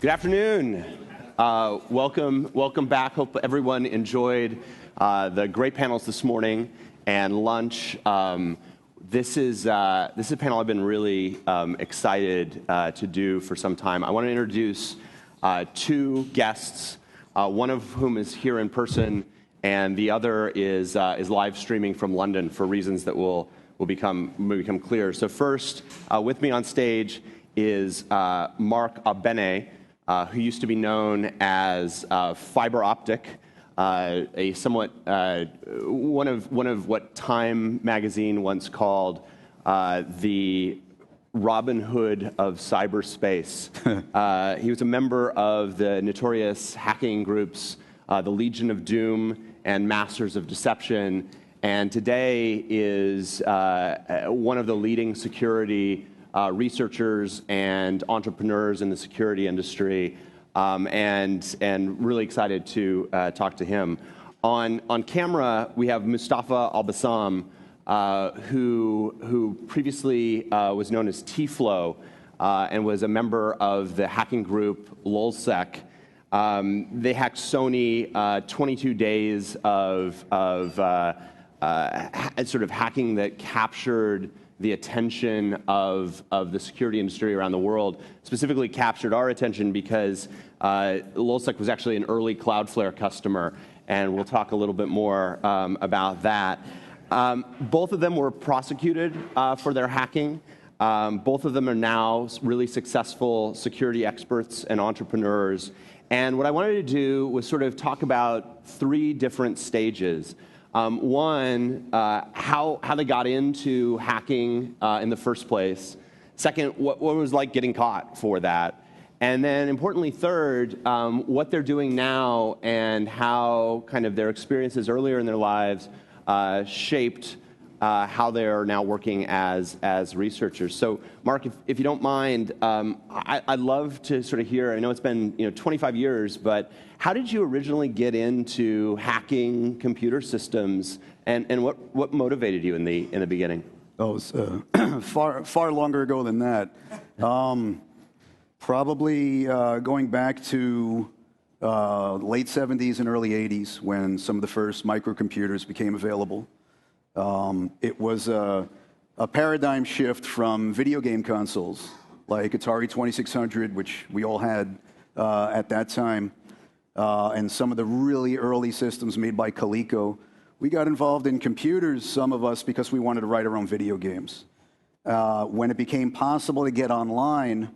Good afternoon. Welcome back. Hope everyone enjoyed the great panels this morning and lunch. This is a panel I've been really excited to do for some time. I want to introduce two guests, one of whom is here in person, and the other is live streaming from London for reasons that will become clear. So first, with me on stage is Mark Abene, who used to be known as Phiber Optik, a somewhat one of what Time magazine once called the Robin Hood of cyberspace. He was a member of the notorious hacking groups, the Legion of Doom and Masters of Deception, and today is one of the leading security researchers and entrepreneurs in the security industry, and really excited to talk to him. On camera, we have Mustava Al-Bassam, who previously was known as T-Flow and was a member of the hacking group LulzSec. They hacked Sony 22 days of sort of hacking that captured the attention of the security industry around the world, specifically captured our attention because LulzSec was actually an early CloudFlare customer, and we'll talk a little bit more about that. Both of them were prosecuted for their hacking. Both of them are now really successful security experts and entrepreneurs. And what I wanted to do was sort of talk about three different stages. One, how they got into hacking in the first place. Second, what it was like getting caught for that. And then importantly, third, what they're doing now and how kind of their experiences earlier in their lives shaped how they're now working as researchers. So Mark, if you don't mind, I'd love to sort of hear, I know it's been 25 years, but how did you originally get into hacking computer systems, and what motivated you in the beginning? Oh, it was far longer ago than that. Probably going back to late 70s and early 80s when some of the first microcomputers became available. It was a paradigm shift from video game consoles like Atari 2600, which we all had at that time, and some of the really early systems made by Coleco. We got involved in computers, some of us, because we wanted to write our own video games. When it became possible to get online,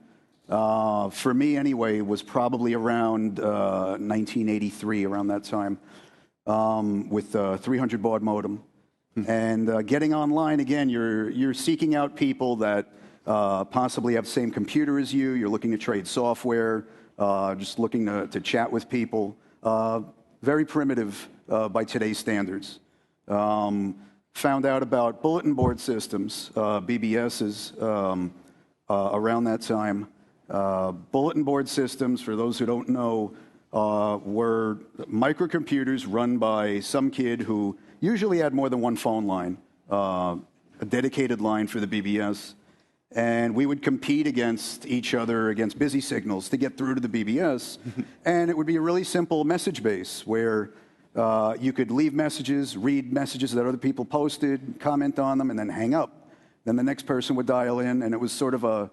for me anyway, was probably around 1983, around that time, with a 300 baud modem. And getting online, again, you're seeking out people that possibly have the same computer as you. You're looking to trade software, just looking to chat with people. Very primitive by today's standards. Found out about bulletin board systems, BBSs, around that time. Bulletin board systems, for those who don't know, were microcomputers run by some kid who usually had more than one phone line, a dedicated line for the BBS. And we would compete against each other, against busy signals, to get through to the BBS. And it would be a really simple message base where you could leave messages, read messages that other people posted, comment on them, and then hang up. Then the next person would dial in, and it was sort of a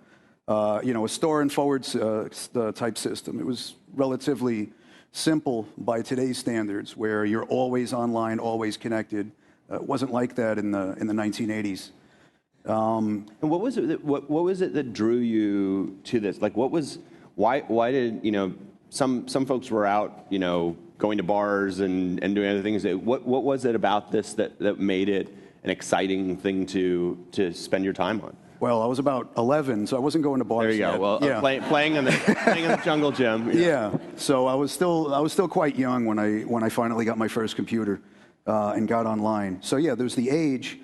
store and forwards type system. It was relatively simple by today's standards, where you're always online, always connected. It wasn't like that in the 1980s. And what was it that drew you to this? Like, why did some folks were out going to bars and doing other things. What was it about this that made it an exciting thing to spend your time on? Well, I was about 11, so I wasn't going to bars. There you yet. go. Well, yeah. playing in the jungle gym. Yeah. So I was still quite young when I finally got my first computer and got online. So yeah, there's the age.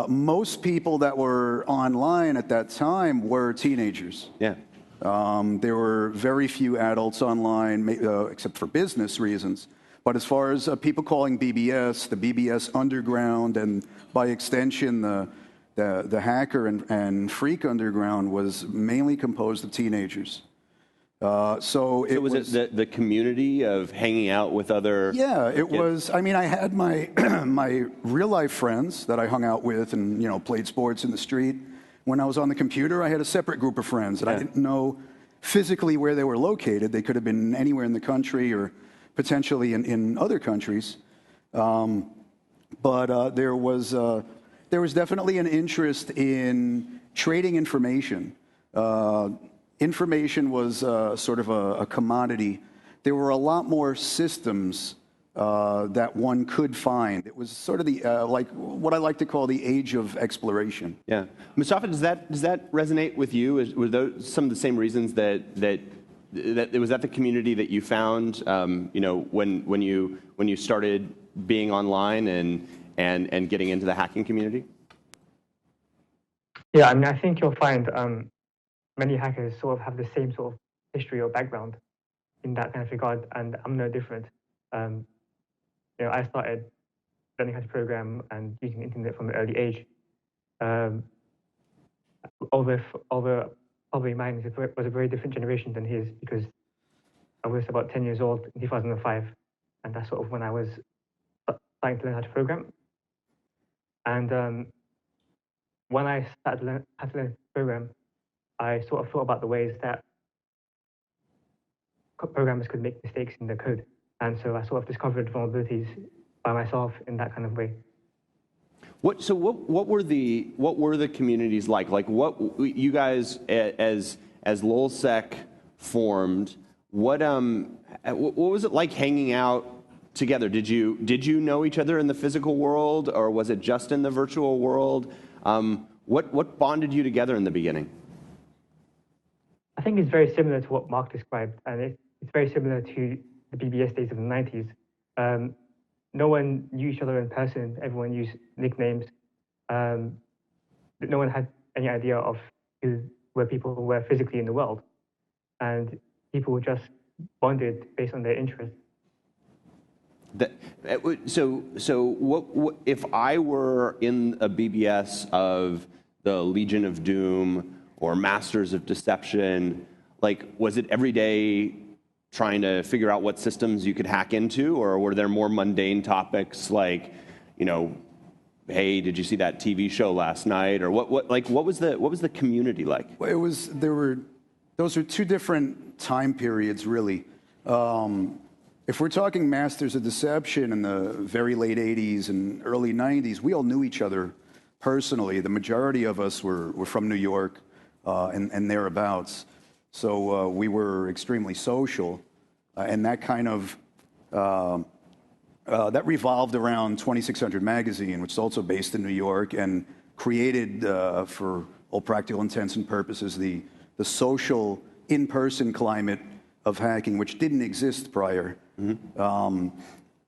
Most people that were online at that time were teenagers. Yeah. There were very few adults online, except for business reasons. But as far as people calling BBS, the BBS underground, and by extension the hacker and freak underground was mainly composed of teenagers. So was it the community of hanging out with other? Yeah, it kids? was. I mean, I had my my real life friends that I hung out with and played sports in the street. When I was on the computer, I had a separate group of friends that I didn't know physically where they were located. They could have been anywhere in the country or potentially in other countries. But there was definitely an interest in trading information. Information was sort of a commodity. There were a lot more systems that one could find. It was sort of the like what I like to call the age of exploration. Yeah, Mustava, does that resonate with you? Were those some of the same reasons that was that the community that you found? When you started being online and getting into the hacking community? Yeah, I mean, I think you'll find many hackers sort of have the same sort of history or background in that kind of regard, and I'm no different. I started learning how to program and using the internet from an early age. Although probably mine was a very different generation than his, because I was about 10 years old in 2005, and that's sort of when I was starting to learn how to program. And when I started to learn how to program, I sort of thought about the ways that programmers could make mistakes in their code. And so I sort of discovered vulnerabilities by myself in that kind of way. What were the communities like? Like what you guys as LulzSec formed? What was it like hanging out together? Did you know each other in the physical world, or was it just in the virtual world? What bonded you together in the beginning? I think it's very similar to what Mark described, and it's very similar to the BBS days of the 90s. No one knew each other in person. Everyone used nicknames. No one had any idea of where people were physically in the world, and people just bonded based on their interests. So what if I were in a BBS of the Legion of Doom or Masters of Deception? Like, was it every day trying to figure out what systems you could hack into, or were there more mundane topics like, hey, did you see that TV show last night, or what was the community like? Well, those are two different time periods, really. If we're talking Masters of Deception in the very late 80s and early 90s, we all knew each other personally. The majority of us were from New York and thereabouts. So we were extremely social. And that kind of, that revolved around 2600 Magazine, which is also based in New York and created, for all practical intents and purposes, the social in-person climate of hacking, which didn't exist prior. Mm-hmm.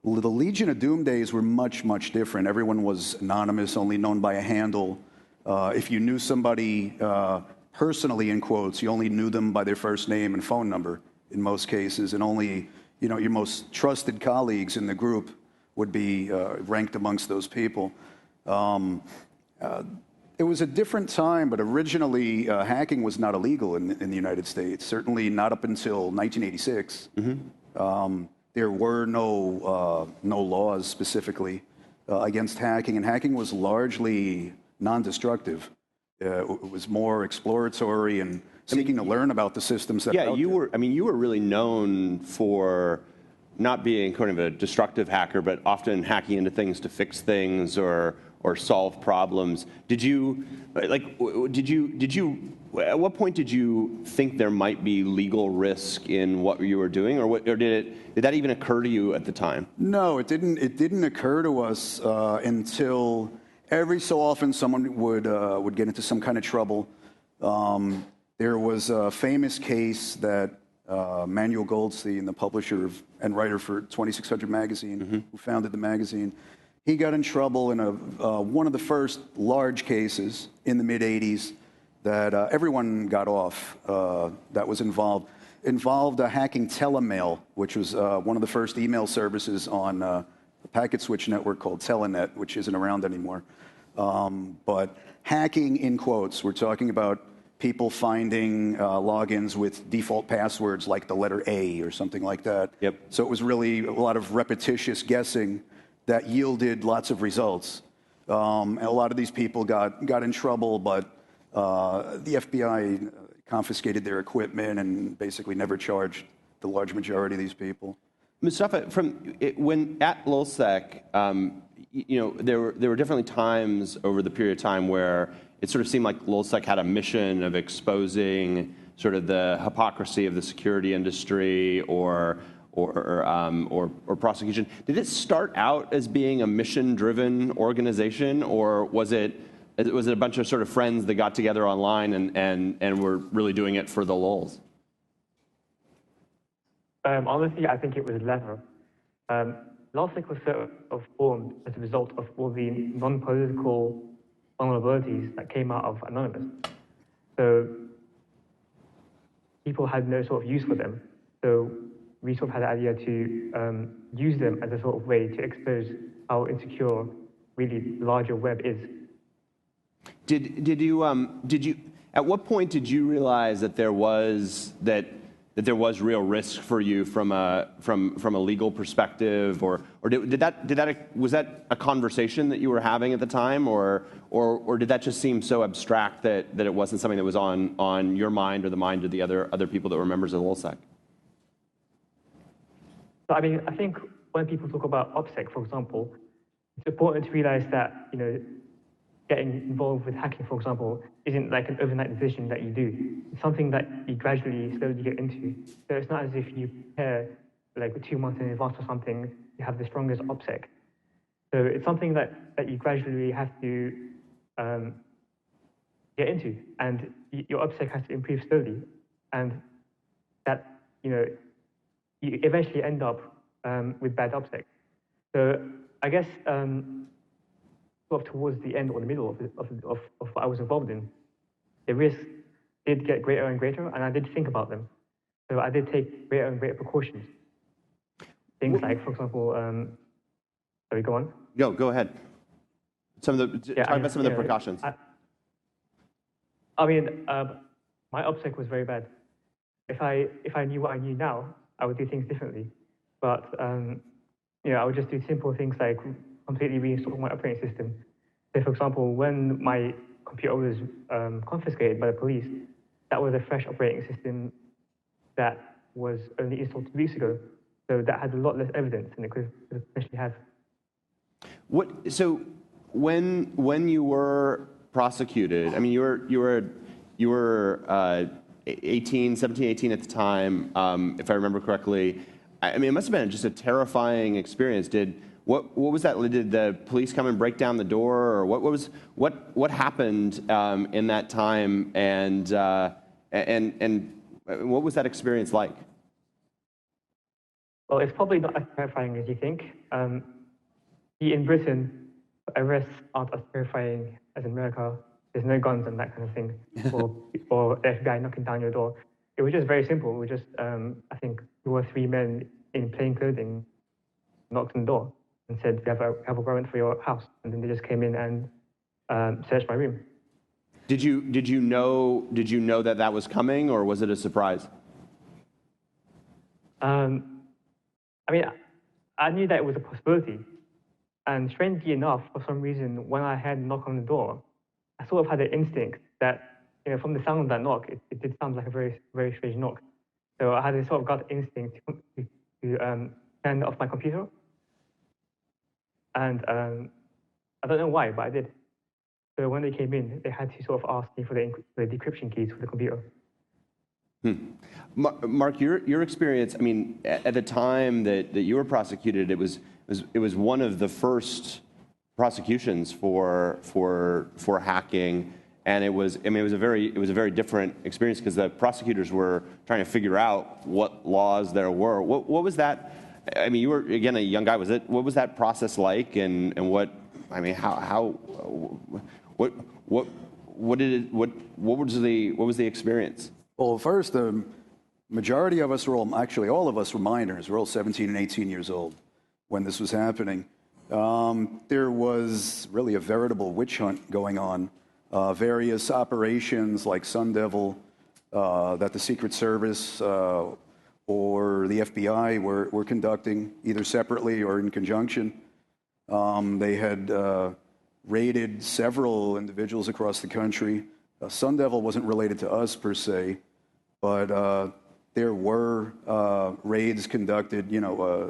The Legion of Doom days were much, much different. Everyone was anonymous, only known by a handle. If you knew somebody personally, in quotes, you only knew them by their first name and phone number in most cases, and only your most trusted colleagues in the group would be ranked amongst those people. It was a different time, but originally hacking was not illegal in the United States, certainly not up until 1986. Mm-hmm. There were no laws specifically against hacking, and hacking was largely non-destructive. It was more exploratory and seeking to learn about the systems that. Yeah, you were really known for not being kind of a destructive hacker, but often hacking into things to fix things or solve problems. At what point did you think there might be legal risk in what you were doing, or did that even occur to you at the time? No, it didn't. It didn't occur to us until every so often someone would get into some kind of trouble. There was a famous case that Manuel Goldstein, the publisher and writer for 2600 Magazine, mm-hmm. who founded the magazine, he got in trouble in one of the first large cases in the mid-'80s that everyone got off that was involved a hacking telemail, which was one of the first email services on a packet switch network called Telenet, which isn't around anymore. But hacking, in quotes, we're talking about people finding logins with default passwords like the letter A or something like that. Yep. So it was really a lot of repetitious guessing that yielded lots of results. And a lot of these people got in trouble, but the FBI confiscated their equipment and basically never charged the large majority of these people. Mustava, when at LulzSec, there were definitely times over the period of time where it sort of seemed like LulzSec had a mission of exposing sort of the hypocrisy of the security industry or prosecution. Did it start out as being a mission-driven organization, or was it a bunch of sort of friends that got together online and were really doing it for the lulz? Honestly, I think it was the latter. LulzSec was sort of formed as a result of all the non-political vulnerabilities that came out of Anonymous. So people had no sort of use for them. So we sort of had the idea to use them as a sort of way to expose how insecure really the larger web is. Did you at what point did you realize that there was real risk for you from a legal perspective, or was that a conversation that you were having at the time, or did that just seem so abstract that it wasn't something that was on your mind or the mind of the other people that were members of LulzSec? So, I mean, I think when people talk about OPSEC, for example, it's important to realize that getting involved with hacking, for example, isn't like an overnight decision that you do. It's something that you gradually, slowly get into. So it's not as if you prepare like 2 months in advance or something, you have the strongest OPSEC. So it's something that you gradually have to get into, and your OPSEC has to improve slowly, and that you eventually end up with bad OPSEC. So I guess sort of towards the end or the middle of what I was involved in, the risks did get greater and greater, and I did think about them. So I did take greater and greater precautions. Things like, for example, sorry, go on. No, go ahead. Talk about some of the precautions. I mean, my OPSEC was very bad. If I knew what I knew now, I would do things differently. But I would just do simple things like completely reinstall my operating system. So, for example, when my computer was confiscated by the police, that was a fresh operating system that was only installed 2 weeks ago. So that had a lot less evidence than it could potentially have. So when you were prosecuted, I mean, you were 17, 18 at the time, if I remember correctly. I mean, it must have been just a terrifying experience. What was that? Did the police come and break down the door, or what happened in that time, and what was that experience like? Well, it's probably not as terrifying as you think. In Britain, arrests aren't as terrifying as in America. There's no guns and that kind of thing, or the FBI knocking down your door. It was just very simple. It was just, I think, 2 or 3 men in plain clothing knocked on the door and said, "We have a warrant for your house," and then they just came in and searched my room. Did you know that was coming, or was it a surprise? I mean, I knew that it was a possibility, and strangely enough, for some reason, when I had a knock on the door, I sort of had an instinct that, from the sound of that knock, it did sound like a very, very strange knock. So I had a sort of gut instinct to turn off my computer. And I don't know why, but I did. So when they came in, they had to sort of ask me for the decryption keys for the computer. Mark, your experience, I mean, at the time that you were prosecuted, it was one of the first prosecutions for hacking, and it was a very different experience because the prosecutors were trying to figure out what laws there were. What was that? I mean, you were again a young guy. What was that process like, and what was the experience? Well, first, the majority of us were all of us were minors. We're all 17 and 18 years old when this was happening. There was really a veritable witch hunt going on various operations like Sun Devil that the Secret Service or the FBI were conducting, either separately or in conjunction. They had raided several individuals across the country. Sun Devil wasn't related to us per se, but there were raids conducted,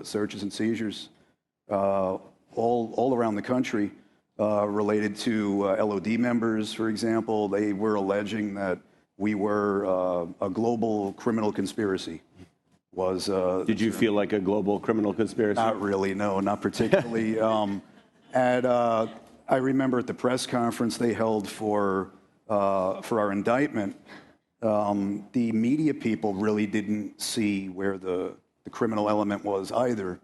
searches and seizures all around the country related to LOD members, for example. They were alleging that we were a global criminal conspiracy. Did you feel like a global criminal conspiracy? Not really, no, not particularly. I remember at the press conference they held for our indictment, the media people really didn't see where the criminal element was either.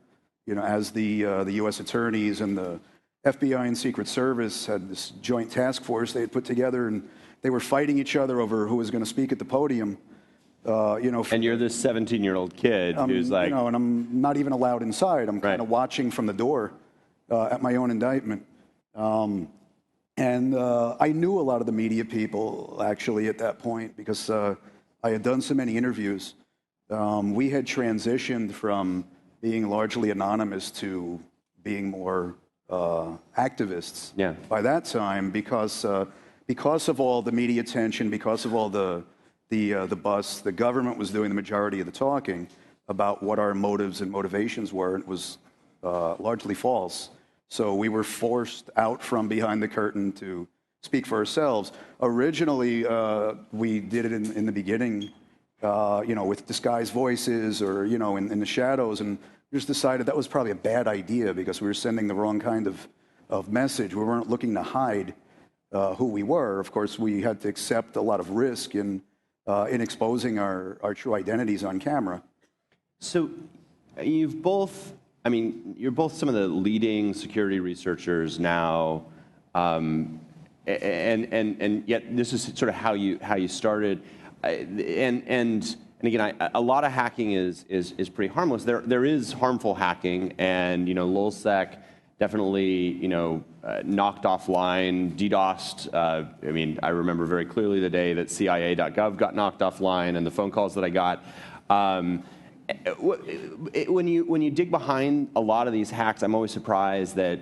As the U.S. attorneys and the FBI and Secret Service had this joint task force they had put together, and they were fighting each other over who was going to speak at the podium. And you're this 17-year-old kid who's like... and I'm not even allowed inside. I'm kind of watching from the door at my own indictment. And I knew a lot of the media people, actually, at that point, because I had done so many interviews. We had transitioned from being largely anonymous to being more activists by that time, because of all the media attention, because of all the buzz, the government was doing the majority of the talking about what our motives and motivations were. It was largely false. So we were forced out from behind the curtain to speak for ourselves. Originally, we did it in the beginning, with disguised voices or, in the shadows, and we just decided that was probably a bad idea because we were sending the wrong kind of message. We weren't looking to hide who we were. Of course, we had to accept a lot of risk in exposing our true identities on camera. So you're both some of the leading security researchers now, and yet this is sort of how you started. And again, a lot of hacking is pretty harmless. There is harmful hacking, and LulzSec definitely knocked offline, DDoSed. I remember very clearly the day that CIA.gov got knocked offline, and the phone calls that I got. When you dig behind a lot of these hacks, I'm always surprised that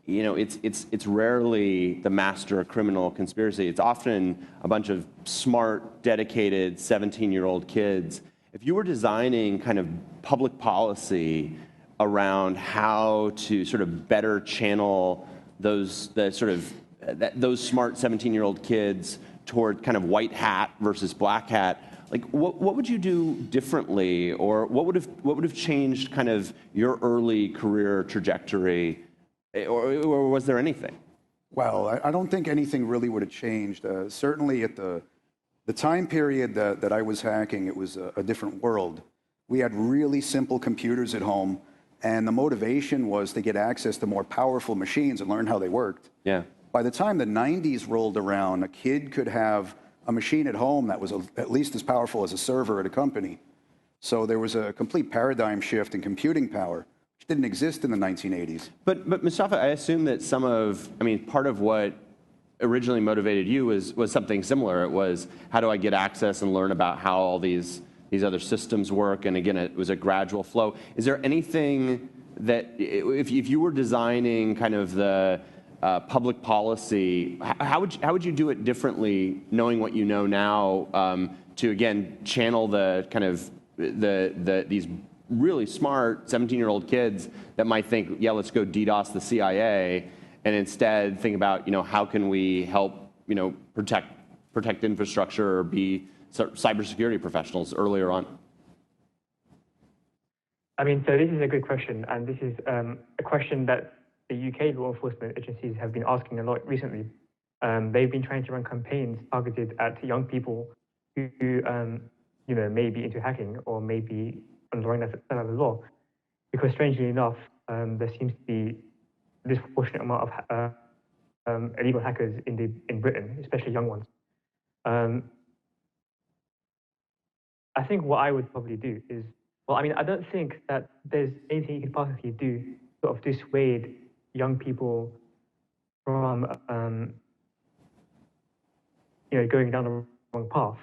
it's rarely the master criminal conspiracy. It's often a bunch of smart, dedicated 17-year-old kids. If you were designing kind of public policy around how to sort of better channel those smart 17-year-old kids toward kind of white hat versus black hat, like what would you do differently, or what would have changed kind of your early career trajectory, or was there anything? Well, I don't think anything really would have changed. Certainly at the time period that I was hacking, it was a different world. We had really simple computers at home, and the motivation was to get access to more powerful machines and learn how they worked. Yeah. By the time the 90s rolled around, a kid could have a machine at home that was at least as powerful as a server at a company. So there was a complete paradigm shift in computing power, which didn't exist in the 1980s. But Mustava, I assume that part of what originally motivated you was something similar. It was, how do I get access and learn about how all these other systems work? And again, it was a gradual flow. Is there anything that, if you were designing kind of the public policy, how would you do it differently, knowing what you know now, to again channel the kind of these really smart 17-year-old kids that might think, yeah, let's go DDoS the CIA, and instead think about how can we help protect infrastructure or be cybersecurity professionals earlier on? So this is a good question, and this is a question that the UK law enforcement agencies have been asking a lot recently. They've been trying to run campaigns targeted at young people who may be into hacking or may be underlying that side of the law, because strangely enough, there seems to be a disproportionate amount of illegal hackers in Britain, especially young ones. I think what I would probably do is, I don't think that there's anything you can possibly do to sort of dissuade young people from going down the wrong path.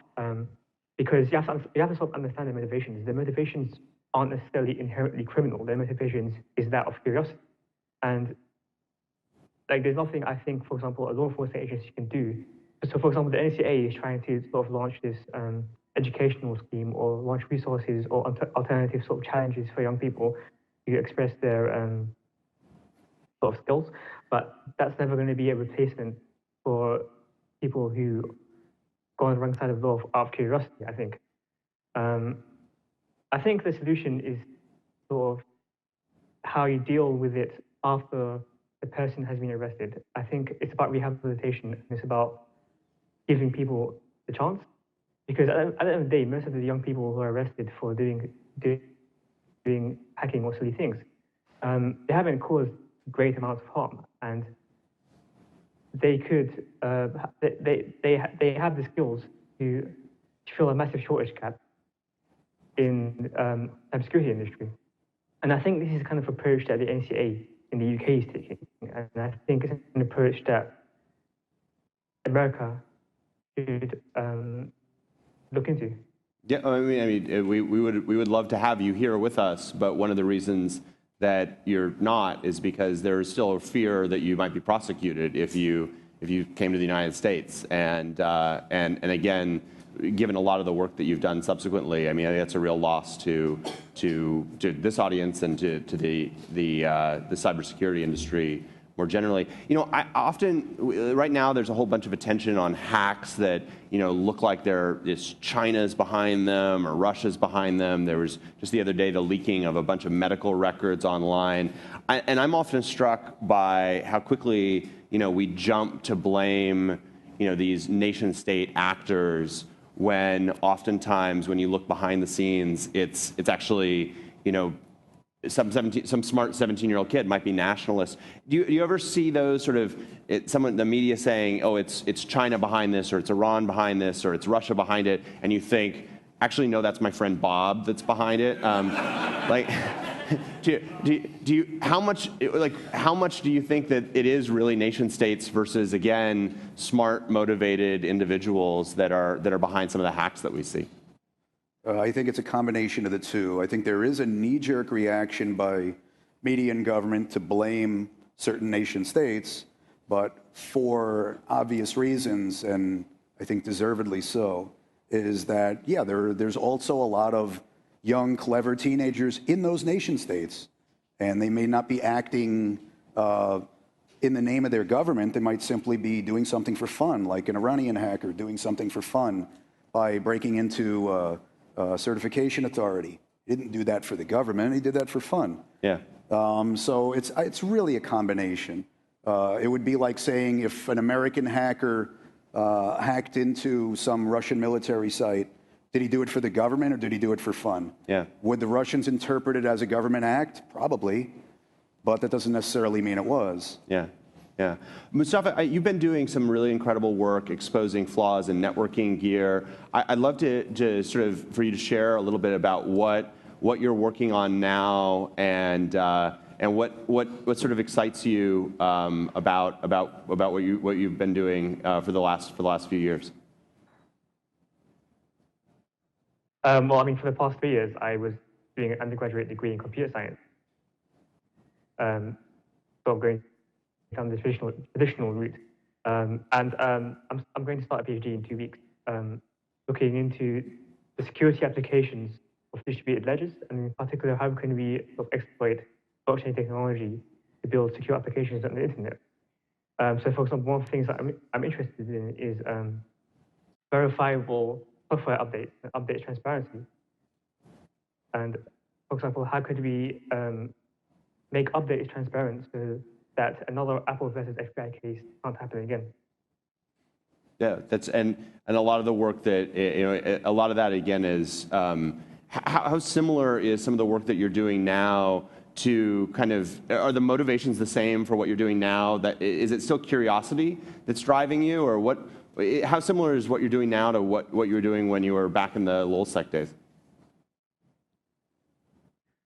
Because you have to sort of understand the motivations. The motivations aren't necessarily inherently criminal. Their motivations is that of curiosity. And like, there's nothing I think, for example, a law enforcement agency can do. So, for example, the NCA is trying to sort of launch this educational scheme or launch resources or alternative sort of challenges for young people to express their sort of skills. But that's never going to be a replacement for people who go on the wrong side of the law out of curiosity, I think. I think the solution is sort of how you deal with it after the person has been arrested. I think it's about rehabilitation, and it's about giving people the chance. Because at the end of the day, most of the young people who are arrested for doing hacking or silly things, they haven't caused great amounts of harm, and they could they have the skills to fill a massive shortage gap in the cybersecurity industry. And I think this is the kind of approach that the NCA in the UK is taking, and I think it's an approach that America should look into. Yeah, I mean, we would love to have you here with us, but one of the reasons that you're not is because there is still a fear that you might be prosecuted if you came to the United States, and again, given a lot of the work that you've done subsequently, I mean, I think that's a real loss to this audience and to the cybersecurity industry more generally. I often, right now, there's a whole bunch of attention on hacks that, look like China's behind them or Russia's behind them. There was just the other day the leaking of a bunch of medical records online. And I'm often struck by how quickly, we jump to blame, these nation-state actors when oftentimes when you look behind the scenes, it's actually, some smart 17-year-old kid might be nationalist. Do you ever see those sort of the media saying, oh, it's China behind this, or it's Iran behind this, or it's Russia behind it, and you think, actually, no, that's my friend Bob that's behind it? How much do you think that it is really nation states versus, again, smart, motivated individuals that are behind some of the hacks that we see? I think it's a combination of the two. I think there is a knee-jerk reaction by media and government to blame certain nation states, but for obvious reasons, and I think deservedly so, is that, yeah, there's also a lot of young, clever teenagers in those nation states, and they may not be acting in the name of their government. They might simply be doing something for fun, like an Iranian hacker doing something for fun by breaking into certification authority. He didn't do that for the government. He did that for fun. Yeah. So it's really a combination. It would be like saying if an American hacker hacked into some Russian military site, did he do it for the government or did he do it for fun? Yeah. Would the Russians interpret it as a government act? Probably, but that doesn't necessarily mean it was. Yeah. Yeah. Mustava, you've been doing some really incredible work exposing flaws in networking gear. I'd love to sort of for you to share a little bit about what you're working on now and what sort of excites you about what you've been doing for the last few years. Well, I mean, for the past 3 years, I was doing an undergraduate degree in computer science. So I'm going down the traditional route. I'm going to start a PhD in 2 weeks, looking into the security applications of distributed ledgers, and in particular, how can we sort of exploit blockchain technology to build secure applications on the internet. So, for example, one of the things that I'm interested in is verifiable software updates and update transparency. And, for example, how could we make updates transparent so that another Apple versus FBI case can't happen again? Yeah, and a lot of the work that a lot of that again is how similar is some of the work that you're doing now to kind of, are the motivations the same for what you're doing now? That is it still curiosity that's driving you, or what? How similar is what you're doing now to what you were doing when you were back in the LulzSec days?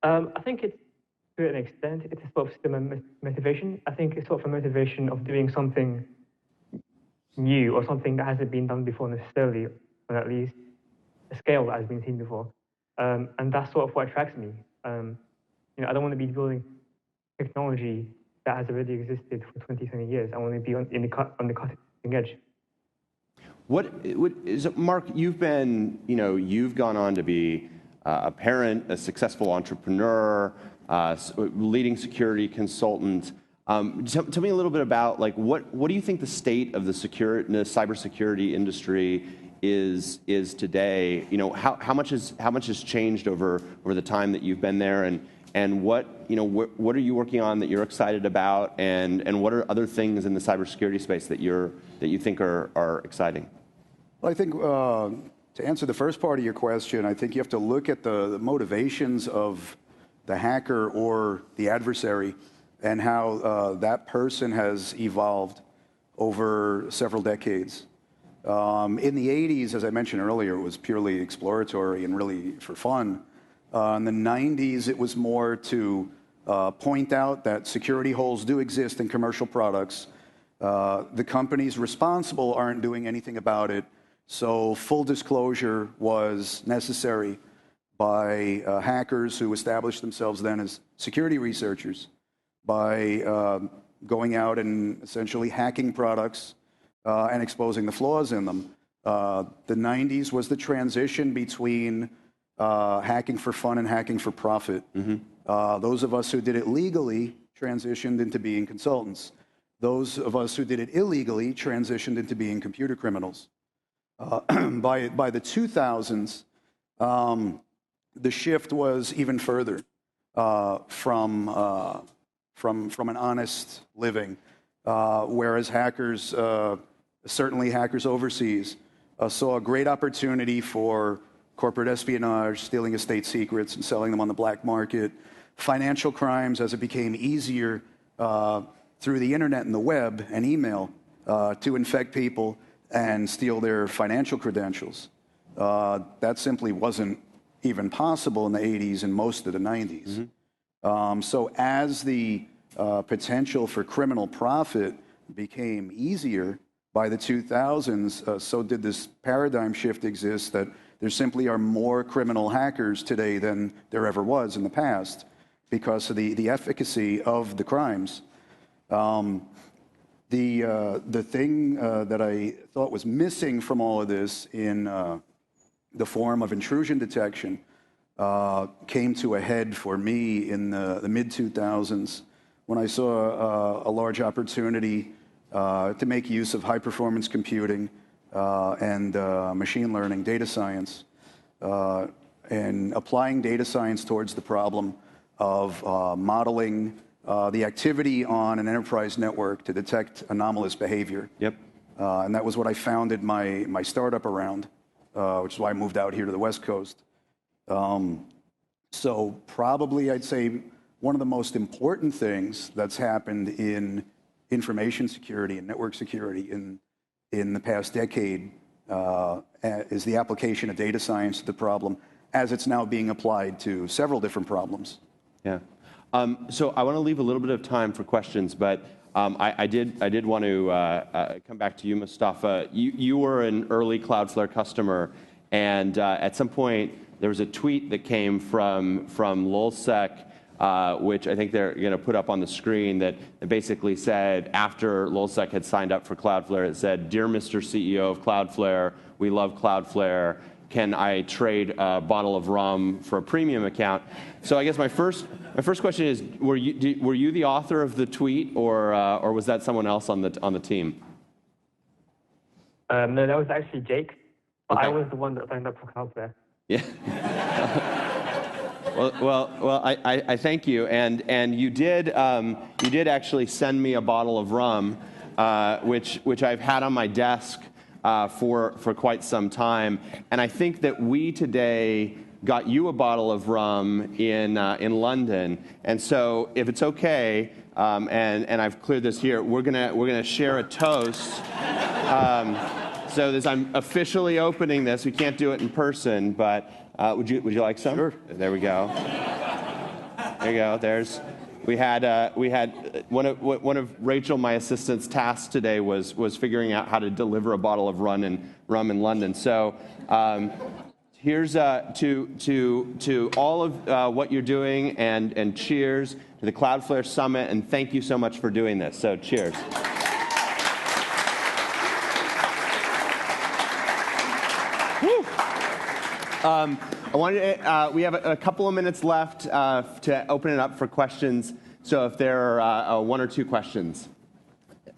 I think it's, to an extent, it's a sort of similar motivation. I think it's sort of a motivation of doing something new or something that hasn't been done before necessarily, or at least a scale that has been seen before. And that's sort of what attracts me. I don't want to be building technology that has already existed for 20, 20 years. I want to be on the cutting edge. What is it, Mark? You've gone on to be a parent, a successful entrepreneur, leading security consultant. Tell me a little bit about what do you think the state of the cybersecurity industry is today? How much has changed over the time that you've been there, and what are you working on that you're excited about, and what are other things in the cybersecurity space that you think are exciting? Well, I think to answer the first part of your question, I think you have to look at the motivations of the hacker or the adversary and how that person has evolved over several decades. In the 80s, as I mentioned earlier, it was purely exploratory and really for fun. In the 90s, it was more to point out that security holes do exist in commercial products. The companies responsible aren't doing anything about it, so full disclosure was necessary by hackers who established themselves then as security researchers by going out and essentially hacking products and exposing the flaws in them. The 90s was the transition between hacking for fun and hacking for profit. Those of us who did it legally transitioned into being consultants. Those of us who did it illegally transitioned into being computer criminals. By the 2000s, the shift was even further from an honest living, whereas hackers, certainly hackers overseas, saw a great opportunity for corporate espionage, stealing of state secrets and selling them on the black market, financial crimes as it became easier through the internet and the web and email to infect people and steal their financial credentials. That simply wasn't even possible in the 80s and most of the 90s. So as the potential for criminal profit became easier by the 2000s, so did this paradigm shift exist that there simply are more criminal hackers today than there ever was in the past because of the efficacy of the crimes. The thing that I thought was missing from all of this in the form of intrusion detection came to a head for me in the mid-2000s when I saw a large opportunity to make use of high-performance computing and machine learning, data science, and applying data science towards the problem of modeling the activity on an enterprise network to detect anomalous behavior. Yep. And that was what I founded my startup around, which is why I moved out here to the West Coast. So probably I'd say one of the most important things that's happened in information security and network security in the past decade is the application of data science to the problem as it's now being applied to several different problems. Yeah. So I want to leave a little bit of time for questions, but I did want to come back to you, Mustava. You were an early CloudFlare customer, and at some point there was a tweet that came from Lulzsec, which I think they're going to put up on the screen, that basically said, after Lulzsec had signed up for CloudFlare, it said, "Dear Mr. CEO of CloudFlare, we love CloudFlare. Can I trade a bottle of rum for a premium account?" So I guess my first question is, were you the author of the tweet, or was that someone else on the team? No, that was actually Jake. But Okay. I was the one that signed up for CloudFlare. Yeah. Well, I thank you, and you did actually send me a bottle of rum, which I've had on my desk for quite some time, and I think that we today got you a bottle of rum in London, and so if it's okay, and I've cleared this here, we're gonna share a toast. So I'm officially opening this. We can't do it in person, but would you like some? Sure. There we go. There you go. There's We had one of Rachel, my assistant's tasks today was figuring out how to deliver a bottle of rum in London. So here's to all of what you're doing, and cheers to the CloudFlare Summit, and thank you so much for doing this. So cheers. We have a couple of minutes left to open it up for questions. So if there are one or two questions,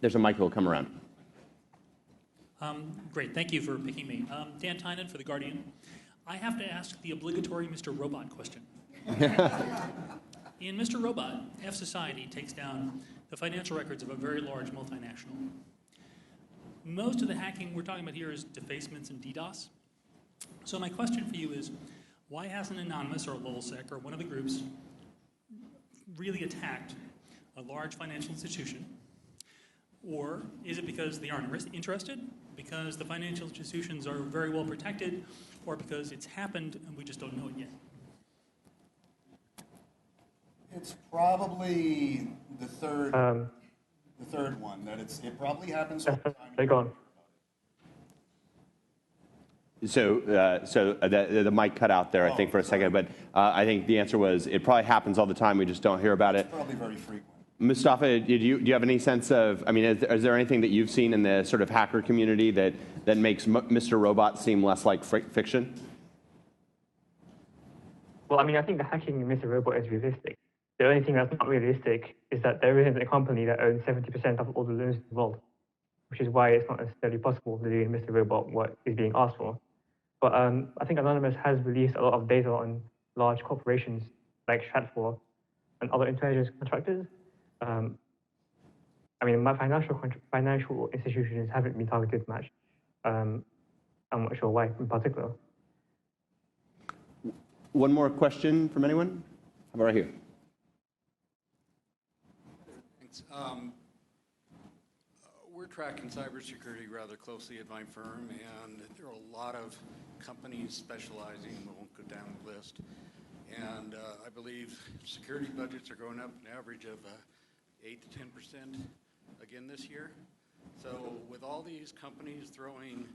there's a mic that will come around. Great, thank you for picking me. Dan Tynan for The Guardian. I have to ask the obligatory Mr. Robot question. In Mr. Robot, F Society takes down the financial records of a very large multinational. Most of the hacking we're talking about here is defacements and DDoS. So my question for you is, why hasn't Anonymous or LulzSec or one of the groups really attacked a large financial institution? Or is it because they aren't interested, because the financial institutions are very well protected, or because it's happened and we just don't know it yet? It's probably the third one, that it probably happens all the time. They're gone. So the mic cut out there, I think, for a second. But I think the answer was it probably happens all the time. We just don't hear about it. It's probably very frequent. Mustava, do you have any sense of, I mean, is there anything that you've seen in the sort of hacker community that makes Mr. Robot seem less like fiction? Well, I mean, I think the hacking in Mr. Robot is realistic. The only thing that's not realistic is that there isn't a company that owns 70% of all the loans in the world, which is why it's not necessarily possible to do in Mr. Robot what is being asked for. But I think Anonymous has released a lot of data on large corporations like Stratfor and other intelligence contractors. I mean, my financial institutions haven't been targeted much. I'm not sure why in particular. One more question from anyone? How about right here? Thanks. We're tracking cybersecurity rather closely at my firm, and there are a lot of companies specializing. We won't go down the list. And I believe security budgets are going up an average of 8 to 10% again this year. So with all these companies throwing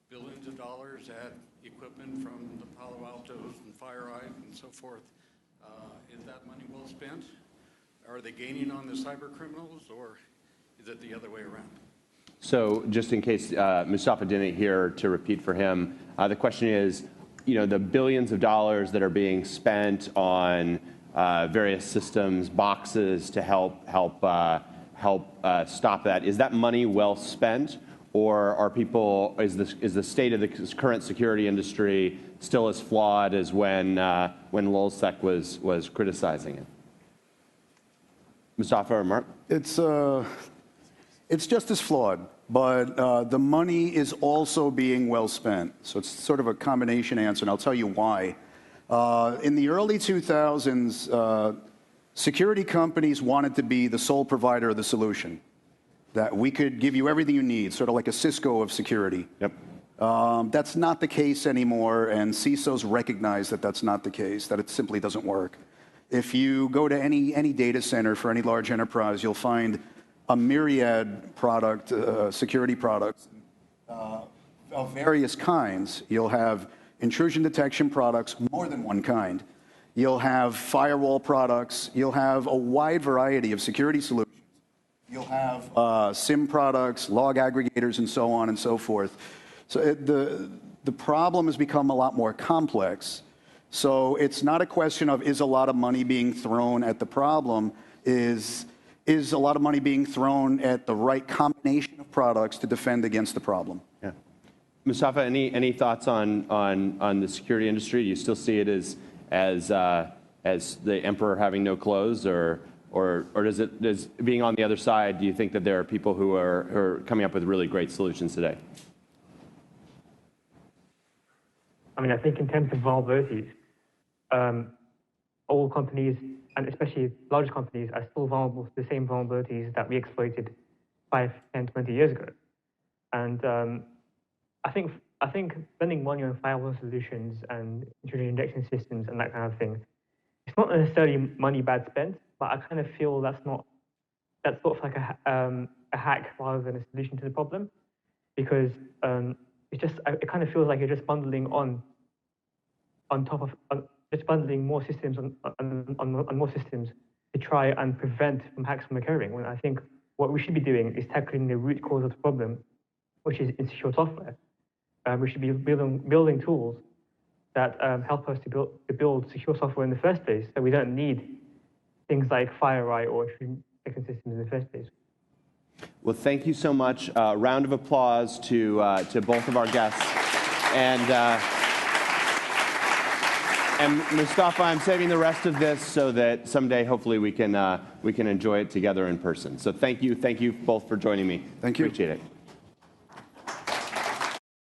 billions of dollars at equipment from the Palo Altos and FireEye and so forth, is that money well spent? Are they gaining on the cyber criminals, or is it the other way around? So just in case Mustava didn't hear, to repeat for him, the question is, the billions of dollars that are being spent on various systems, boxes to help stop that, is that money well spent, or is the state of the current security industry still as flawed as when LulzSec was criticizing it? Mustava or Mark? It's just as flawed, but the money is also being well spent. So it's sort of a combination answer, and I'll tell you why. In the early 2000s, security companies wanted to be the sole provider of the solution, that we could give you everything you need, sort of like a Cisco of security. Yep. That's not the case anymore, and CISOs recognize that that's not the case, that it simply doesn't work. If you go to any data center for any large enterprise, you'll find a myriad security products of various kinds. You'll have intrusion detection products, more than one kind. You'll have firewall products. You'll have a wide variety of security solutions. You'll have SIM products, log aggregators, and so on and so forth. So the problem has become a lot more complex. So it's not a question of, is a lot of money being thrown at the problem, is a lot of money being thrown at the right combination of products to defend against the problem. Yeah. Mustava, any thoughts on the security industry? Do you still see it as the emperor having no clothes, or does being on the other side, do you think that there are people who are coming up with really great solutions today? I mean, I think in terms of vulnerabilities, all companies, and especially large companies, are still vulnerable to the same vulnerabilities that we exploited 5, 10, 20 years ago. And I think spending money on firewall solutions and intrusion injection systems and that kind of thing, it's not necessarily money bad spent. but I kind of feel that's sort of like a hack rather than a solution to the problem, because it kind of feels like you're just bundling on top of just bundling more systems on more systems to try and prevent hacks from occurring. When I think what we should be doing is tackling the root cause of the problem, which is insecure software. We should be building tools that help us to build secure software in the first place, so we don't need things like FireEye or extreme systems in the first place. Well, thank you so much. Round of applause to both of our guests. And Mustava, I'm saving the rest of this so that someday, hopefully, we can enjoy it together in person. So thank you both for joining me. Thank you. Appreciate it.